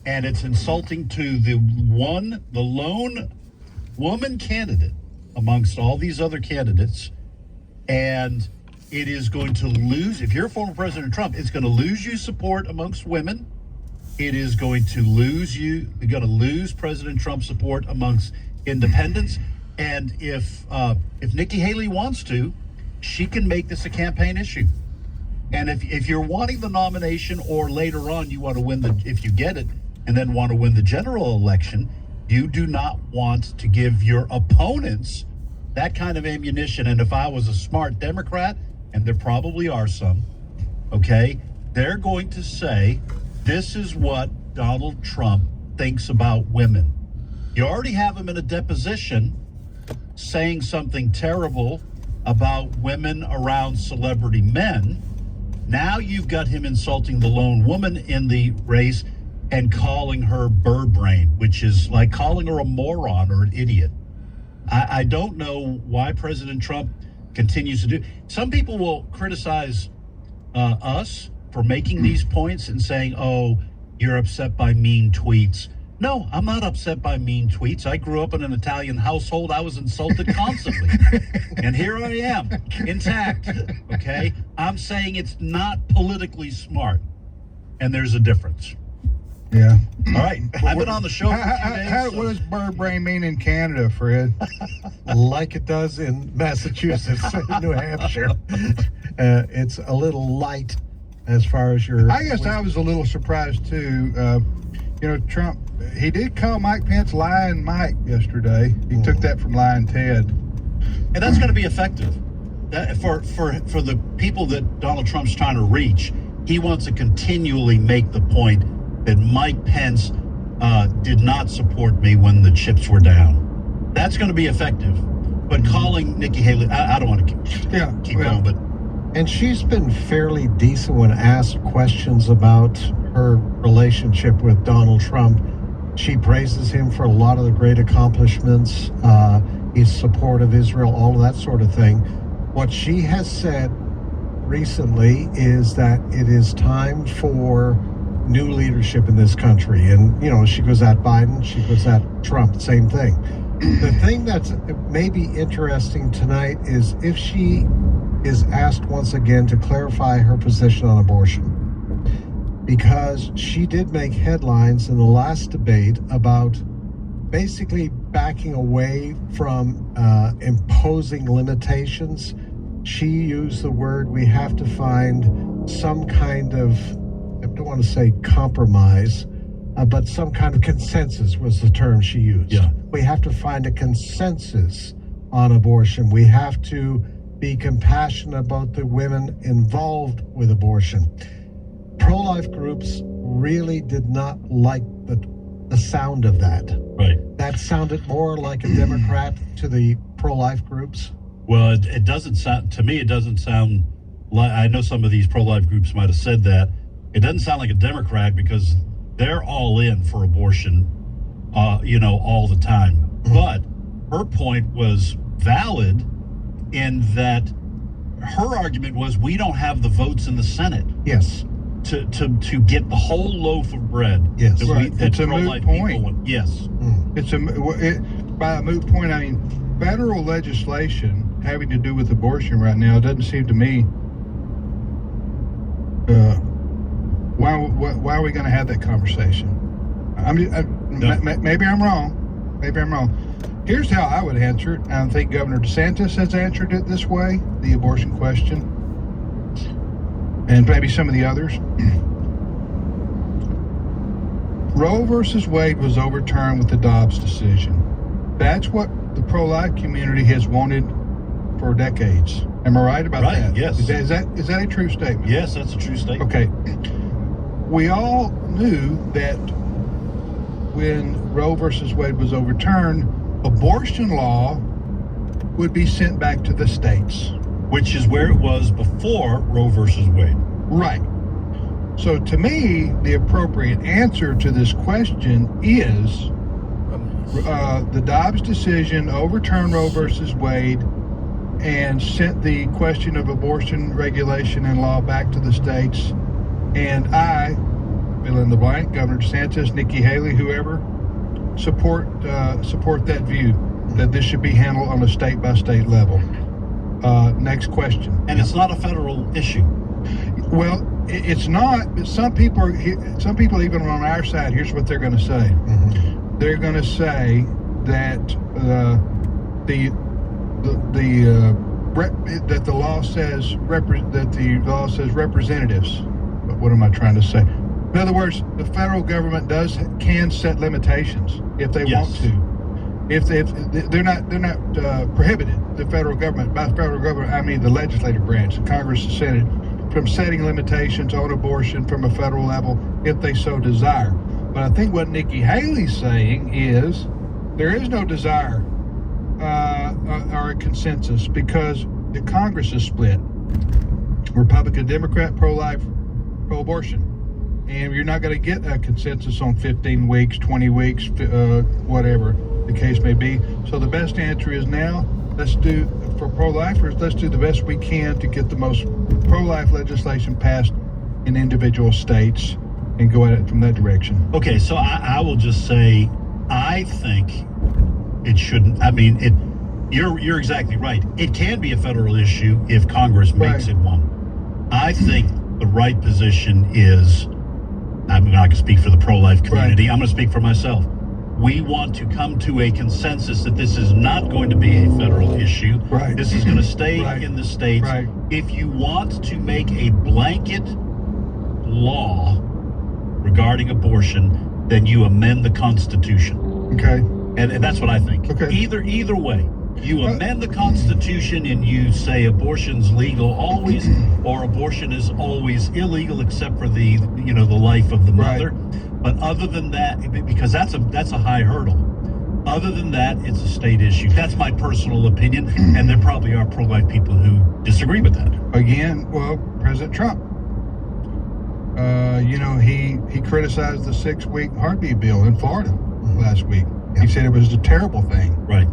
and it's insulting to the lone woman candidate amongst all these other candidates, and it is going to lose, if you're former President Trump, it's going to lose you support amongst women. It is going to lose President Trump's support amongst independents. And if Nikki Haley wants to, she can make this a campaign issue. And if you're wanting the nomination, or later on you want to win if you get it, and then want to win the general election, you do not want to give your opponents that kind of ammunition. And if I was a smart Democrat, and there probably are some, okay, they're going to say, this is what Donald Trump thinks about women. You already have him in a deposition saying something terrible about women around celebrity men. Now you've got him insulting the lone woman in the race and calling her bird brain, which is like calling her a moron or an idiot. I don't know why President Trump continues to do. Some people will criticize us for making these points and saying, oh, you're upset by mean tweets. No, I'm not upset by mean tweets. I grew up in an Italian household. I was insulted constantly. And here I am, intact, okay? I'm saying it's not politically smart. And there's a difference. Yeah. All right. I've been on the show for a few days. What does bird brain mean in Canada, Fred? Like it does in Massachusetts and New Hampshire. It's a little light as far as your... I guess I was a little surprised, too. Trump, he did call Mike Pence Lying Mike yesterday. He took that from Lying Ted. And that's going to be effective. That, for the people that Donald Trump's trying to reach, he wants to continually make the point that Mike Pence did not support me when the chips were down. That's going to be effective. But calling Nikki Haley, I don't want to keep going, but... And she's been fairly decent when asked questions about her relationship with Donald Trump. She praises him for a lot of the great accomplishments. He's supportive of Israel, all of that sort of thing. What she has said recently is that it is time for new leadership in this country. And, she goes at Biden, she goes at Trump, same thing. The thing that's maybe interesting tonight is if she is asked once again to clarify her position on abortion. Because she did make headlines in the last debate about basically backing away from imposing limitations. She used the word, we have to find some kind of, I don't want to say compromise, but some kind of consensus was the term she used. Yeah. We have to find a consensus on abortion. We have to be compassionate about the women involved with abortion. Pro-life groups really did not like the sound of that. Right. That sounded more like a Democrat to the pro-life groups. Well, it doesn't sound, to me, it doesn't sound like, I know some of these pro-life groups might have said that. It doesn't sound like a Democrat because they're all in for abortion, all the time. Mm-hmm. But her point was valid in that her argument was we don't have the votes in the Senate. Yes. To get the whole loaf of bread. Yes. It's a moot point. Yes. By a moot point, I mean federal legislation having to do with abortion right now doesn't seem to me. Why are we going to have that conversation? Maybe I'm wrong. Maybe I'm wrong. Here's how I would answer it. I think Governor DeSantis has answered it this way, the abortion question, and maybe some of the others. Roe versus Wade was overturned with the Dobbs decision. That's what the pro-life community has wanted for decades. Am I right about that? Yes. Is that a true statement? Yes, that's a true statement. Okay. We all knew that when Roe versus Wade was overturned, abortion law would be sent back to the states. Which is where it was before Roe versus Wade. Right. So to me, the appropriate answer to this question is the Dobbs decision overturned Roe versus Wade and sent the question of abortion regulation and law back to the states. And I fill in the blank, Governor DeSantis, Nikki Haley, whoever, support that view that this should be handled on a state-by-state level. Next question. And it's not a federal issue. Well, it's not, but some people even on our side, here's what they're going to say. Mm-hmm. They're going to say that that the law says representatives. But what am I trying to say? In other words, the federal government can set limitations if they want to. If they're not prohibited, the federal government, by federal government I mean the legislative branch, the Congress, the Senate, from setting limitations on abortion from a federal level if they so desire. But I think what Nikki Haley's saying is there is no desire or a consensus because the Congress is split. Republican, Democrat, pro-life, pro-abortion. And you're not going to get a consensus on 15 weeks, 20 weeks, whatever the case may be. So the best answer is now, for pro-lifers, let's do the best we can to get the most pro-life legislation passed in individual states and go at it from that direction. Okay, so I will just say, I think it shouldn't. I mean, you're exactly right. It can be a federal issue if Congress makes it one. I think the right position is, I'm not going to speak for the pro-life community. I'm going to speak for myself. We want to come to a consensus that this is not going to be a federal issue. Right. This is going to stay in the states. Right. If you want to make a blanket law regarding abortion, then you amend the Constitution. Okay. And that's what I think. Okay. Either way, you amend the Constitution and you say abortion's legal always, or abortion is always illegal except for the life of the mother. But other than that, because that's a high hurdle. Other than that, it's a state issue. That's my personal opinion, and there probably are pro-life people who disagree with that. Again, well, President Trump, he criticized the 6-week heartbeat bill in Florida last week. He said it was a terrible thing. Right.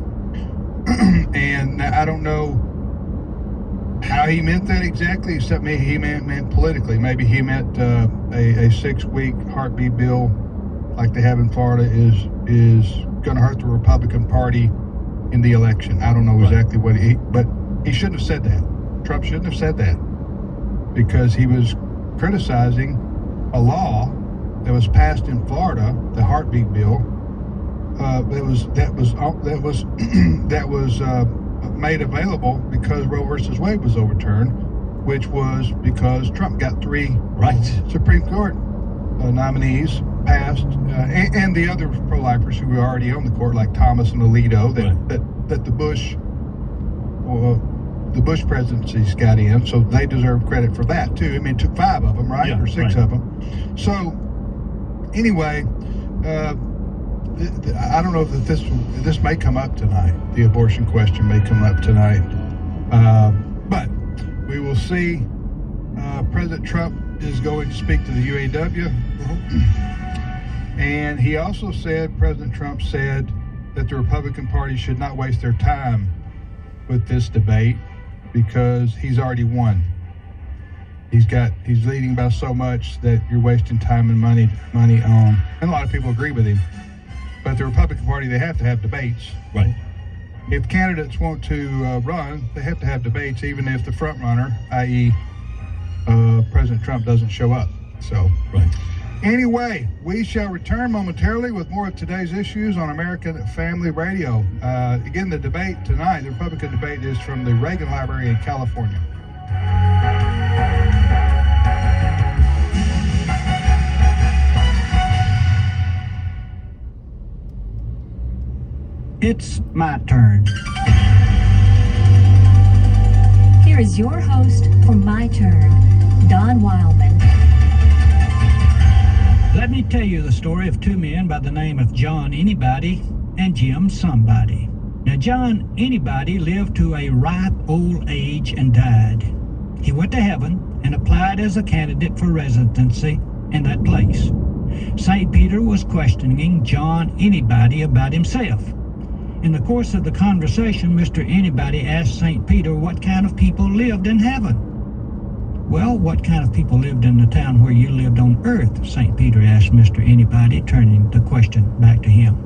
And I don't know how he meant that exactly, except maybe he meant politically. Maybe he meant a 6-week heartbeat bill like they have in Florida is going to hurt the Republican Party in the election. I don't know exactly but he shouldn't have said that. Trump shouldn't have said that because he was criticizing a law that was passed in Florida, the heartbeat bill, that was made available because Roe versus Wade was overturned, which was because Trump got 3 Supreme Court nominees passed, and the other pro-lifers who were already on the court, like Thomas and Alito, that the Bush presidencies got in, so they deserve credit for that too. I mean, it took 5 of them, or 6 of them. So anyway, I don't know that this may come up tonight. The abortion question may come up tonight, but we will see. President Trump is going to speak to the UAW, and he also said, President Trump said that the Republican Party should not waste their time with this debate because he's already won. He's leading by so much that you're wasting time and money on, and a lot of people agree with him. But the Republican Party, they have to have debates. Right. If candidates want to run, they have to have debates, even if the front runner, i.e. President Trump, doesn't show up. So, anyway, we shall return momentarily with more of today's issues on American Family Radio. Again, the debate tonight, the Republican debate, is from the Reagan Library in California. It's my turn. Here is your host for My Turn, Don Wildman. Let me tell you the story of 2 men by the name of John Anybody and Jim Somebody. Now, John Anybody lived to a ripe old age and died. He went to heaven and applied as a candidate for residency in that place. St. Peter was questioning John Anybody about himself. In the course of the conversation, Mr. Anybody asked St. Peter what kind of people lived in heaven. Well, what kind of people lived in the town where you lived on earth? St. Peter asked Mr. Anybody, turning the question back to him.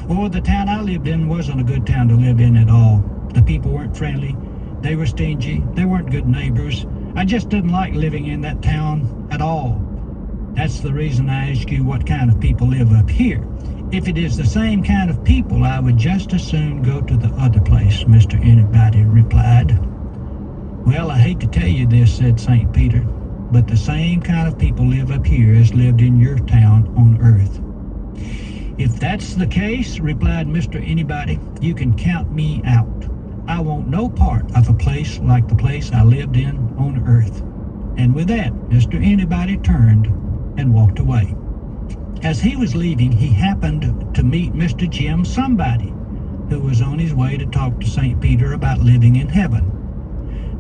Oh, the town I lived in wasn't a good town to live in at all. The people weren't friendly. They were stingy. They weren't good neighbors. I just didn't like living in that town at all. That's the reason I ask you what kind of people live up here. If it is the same kind of people, I would just as soon go to the other place, Mr. Anybody replied. Well, I hate to tell you this, said St. Peter, but the same kind of people live up here as lived in your town on earth. If that's the case, replied Mr. Anybody, you can count me out. I want no part of a place like the place I lived in on earth. And with that, Mr. Anybody turned and walked away. As he was leaving, he happened to meet Mr. Jim Somebody, who was on his way to talk to St. Peter about living in heaven.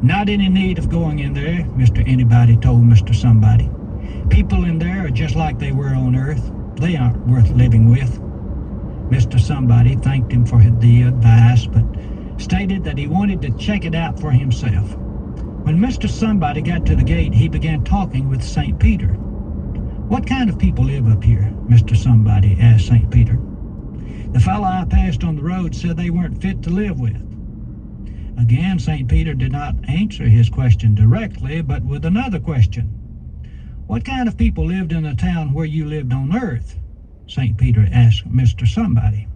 Not any need of going in there, Mr. Anybody told Mr. Somebody. People in there are just like they were on earth. They aren't worth living with. Mr. Somebody thanked him for the advice, but stated that he wanted to check it out for himself. When Mr. Somebody got to the gate, he began talking with St. Peter. What kind of people live up here? Mr. Somebody asked St. Peter. The fellow I passed on the road said they weren't fit to live with. Again, St. Peter did not answer his question directly, but with another question. What kind of people lived in the town where you lived on earth? St. Peter asked Mr. Somebody.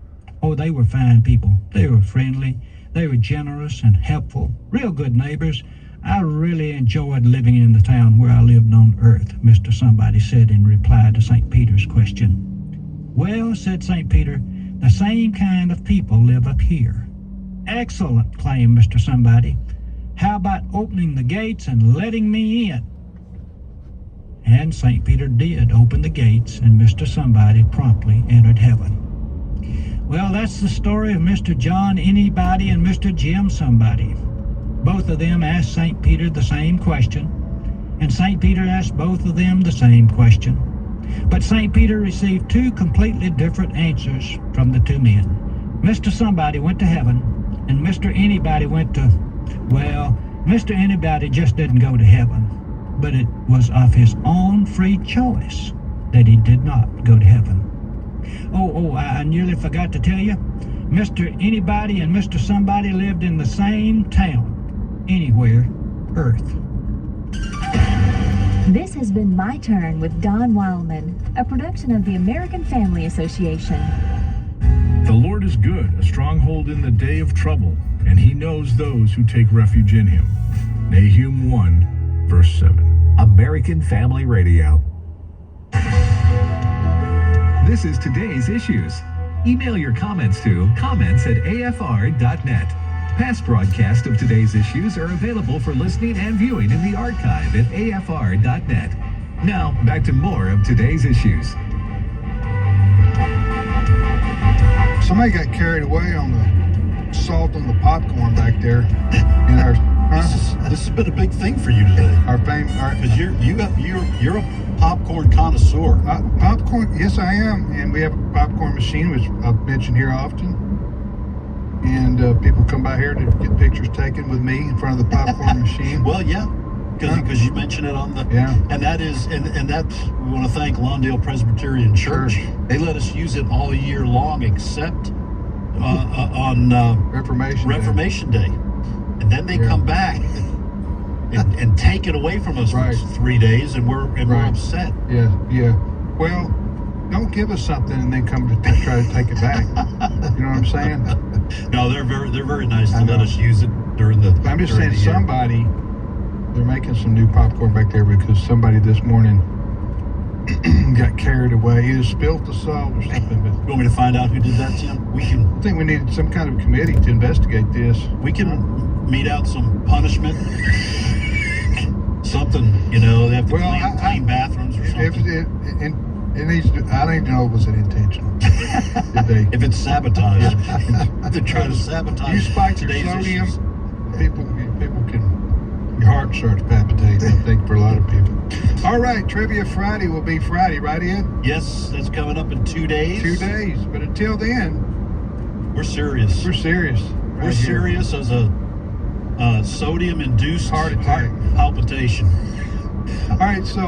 Oh, they were fine people. They were friendly. They were generous and helpful. Real good neighbors. I really enjoyed living in the town where I lived on earth, Mr. Somebody said in reply to St. Peter's question. Well, said St. Peter, the same kind of people live up here. Excellent, claimed Mr. Somebody. How about opening the gates and letting me in? And St. Peter did open the gates, and Mr. Somebody promptly entered heaven. Well, that's the story of Mr. John Anybody and Mr. Jim Somebody. Both of them asked St. Peter the same question, and St. Peter asked both of them the same question. But St. Peter received two completely different answers from the two men. Mr. Somebody went to heaven, and Mr. Anybody went to, well, Mr. Anybody just didn't go to heaven, but it was of his own free choice that he did not go to heaven. I nearly forgot to tell you, Mr. Anybody and Mr. Somebody lived in the same town, anywhere, earth. This has been My Turn with Don Wildman, a production of the American Family Association. The Lord is good, a stronghold in the day of trouble, and he knows those who take refuge in him. Nahum 1, verse 7. American Family Radio. This is today's issues. Email your comments to comments@afr.net. Past broadcasts of today's issues are available for listening and viewing in the archive at afr.net. Now, back to more of today's issues. Somebody got carried away on the salt on the popcorn back there in our. This has been a big thing for you today. Because you're a popcorn connoisseur. Popcorn, yes, I am, and we have a popcorn machine, which I've mentioned here often. And people come by here to get pictures taken with me in front of the popcorn machine. Well, yeah, because you mentioned it on the and that is and that's we want to thank Lawndale Presbyterian Church. They let us use it all year long except on Reformation Day. And then they come back and take it away from us for 3 days, and we're upset. Yeah. Well, don't give us something and then come to try to take it back. You know what I'm saying? No, they're very nice to let us use it during the. I'm just saying, they're making some new popcorn back there because somebody this morning got carried away. Either spilled the salt or something. But you want me to find out who did that, Tim? I think we need some kind of committee to investigate this. We can mete out some punishment. Something, they have to clean bathrooms or something. I don't even know if it was intentional. If it's sabotage, they're trying to sabotage. You spike your sodium, people can, your heart starts palpitating, I think, for a lot of people. All right, Trivia Friday will be Friday, right, Ed? Yes, that's coming up in 2 days. 2 days, but until then, we're serious. We're serious. We're serious as a sodium-induced Heart attack. palpitation. All right, so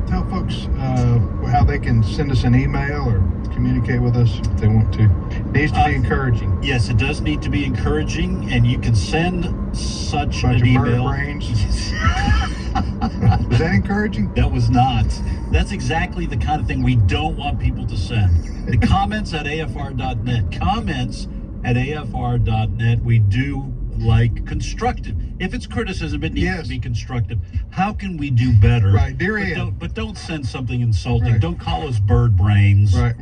tell folks how they can send us an email or communicate with us if they want to. It needs to be encouraging. Yes, it does need to be encouraging, and you can send such Bunch an of bird email. brains. Was that encouraging? That was not. That's exactly the kind of thing we don't want people to send. The comments at afr.net. Comments at afr.net. We do like constructive. If it's criticism, it needs Yes. to be constructive. How can we do better? Right, dear but Ed. But don't send something insulting. Right. Don't call us bird brains, Right.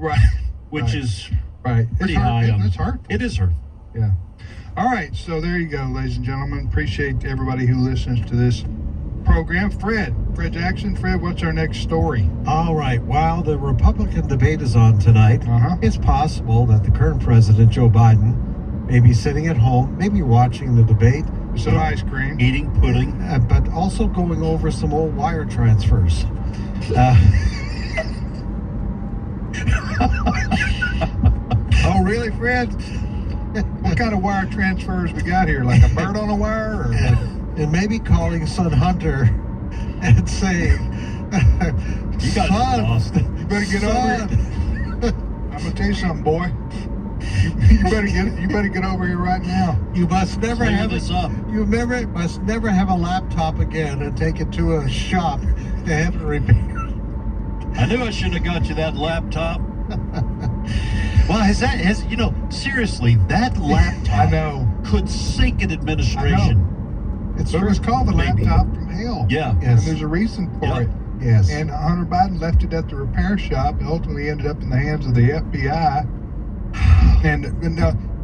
which right. is Right. pretty It's high on. It's hurtful. It is hurtful. Yeah. All right. So there you go, ladies and gentlemen. Appreciate everybody who listens to this program. Fred Jackson. Fred, what's our next story? All right. While the Republican debate is on tonight, Uh-huh. it's possible that the current president, Joe Biden, may be sitting at home, maybe watching the debate, Some ice cream. Eating pudding. but also going over some old wire transfers. Oh, really, Fred? What kind of wire transfers we got here? Like a bird on a wire? Or And maybe calling son Hunter and saying, You got "Son, lost. you better get over son, here. I'm gonna tell you something, boy. You better get over here right now. you must never Clear have this up. must never have a laptop again and take it to a shop to have it repaired." I knew I shouldn't have got you that laptop. Well, seriously, that laptop I know. could sink an administration. It's But it was called the Maybe. laptop from hell. Yeah. And Yes. there's a reason for Yeah. it. Yes. And Hunter Biden left it at the repair shop. It ultimately ended up in the hands of the FBI. And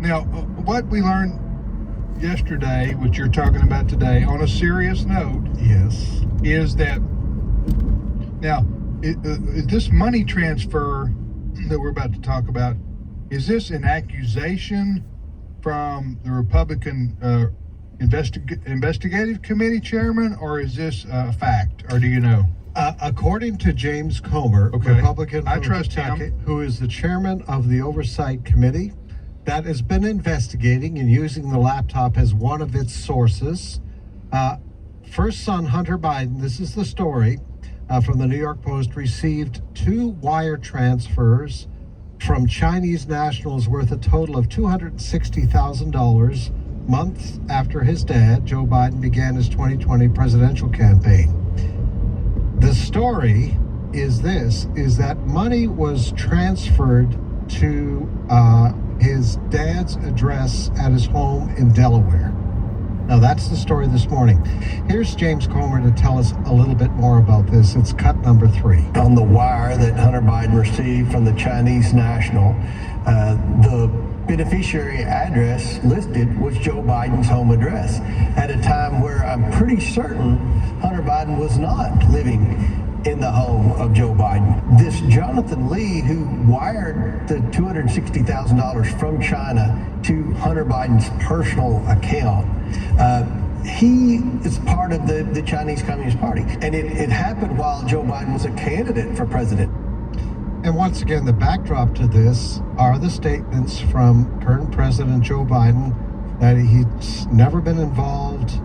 now, what we learned yesterday, which you're talking about today, on a serious note, Yes. is that now is this money transfer that we're about to talk about, is this an accusation from the Republican investigative committee chairman, or is this a fact, or do you know? According to James Comer, Okay. Republican I from trust him. Kentucky, who is the chairman of the Oversight Committee, that has been investigating and using the laptop as one of its sources. First son Hunter Biden, this is the story from the New York Post, received 2 wire transfers from Chinese nationals worth a total of $260,000 months after his dad, Joe Biden, began his 2020 presidential campaign. The story is that money was transferred to his dad's address at his home in Delaware. Now that's the story this morning. Here's James Comer to tell us a little bit more about this. It's cut number 3. On the wire that Hunter Biden received from the Chinese national, the beneficiary address listed was Joe Biden's home address at a time where I'm pretty certain Hunter Biden was not living in the home of Joe Biden. This Jonathan Lee, who wired the $260,000 from China to Hunter Biden's personal account, he is part of the Chinese Communist Party. And it happened while Joe Biden was a candidate for president. And once again, the backdrop to this are the statements from current President Joe Biden that he's never been involved,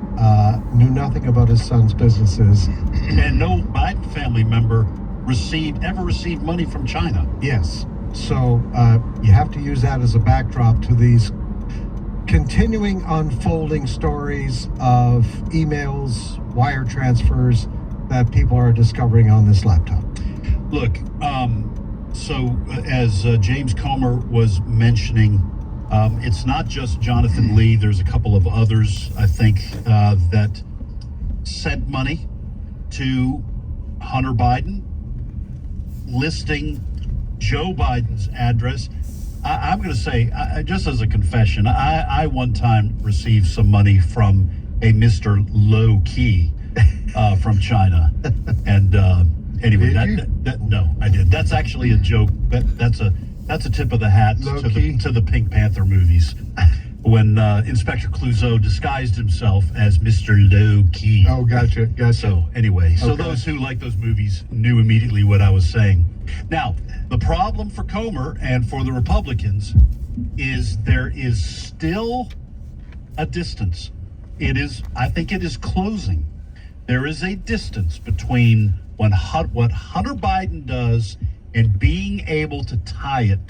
knew nothing about his son's businesses. And no Biden family member ever received money from China. Yes. So you have to use that as a backdrop to these continuing unfolding stories of emails, wire transfers that people are discovering on this laptop. Look, so as James Comer was mentioning, it's not just Jonathan Lee. There's a couple of others, I think, that sent money to Hunter Biden, listing Joe Biden's address. I'm going to say, just as a confession, I one time received some money from a Mr. Low Key from China, and anyway, no, I did. That's actually a joke. That's a tip of the hat to the Pink Panther movies, when Inspector Clouseau disguised himself as Mr. Low Key. Oh, gotcha. So anyway, Okay. those who like those movies knew immediately what I was saying. Now, the problem for Comer and for the Republicans is there is still a distance it is. I think it is closing. There is a distance between what Hunter Biden does and being able to tie it to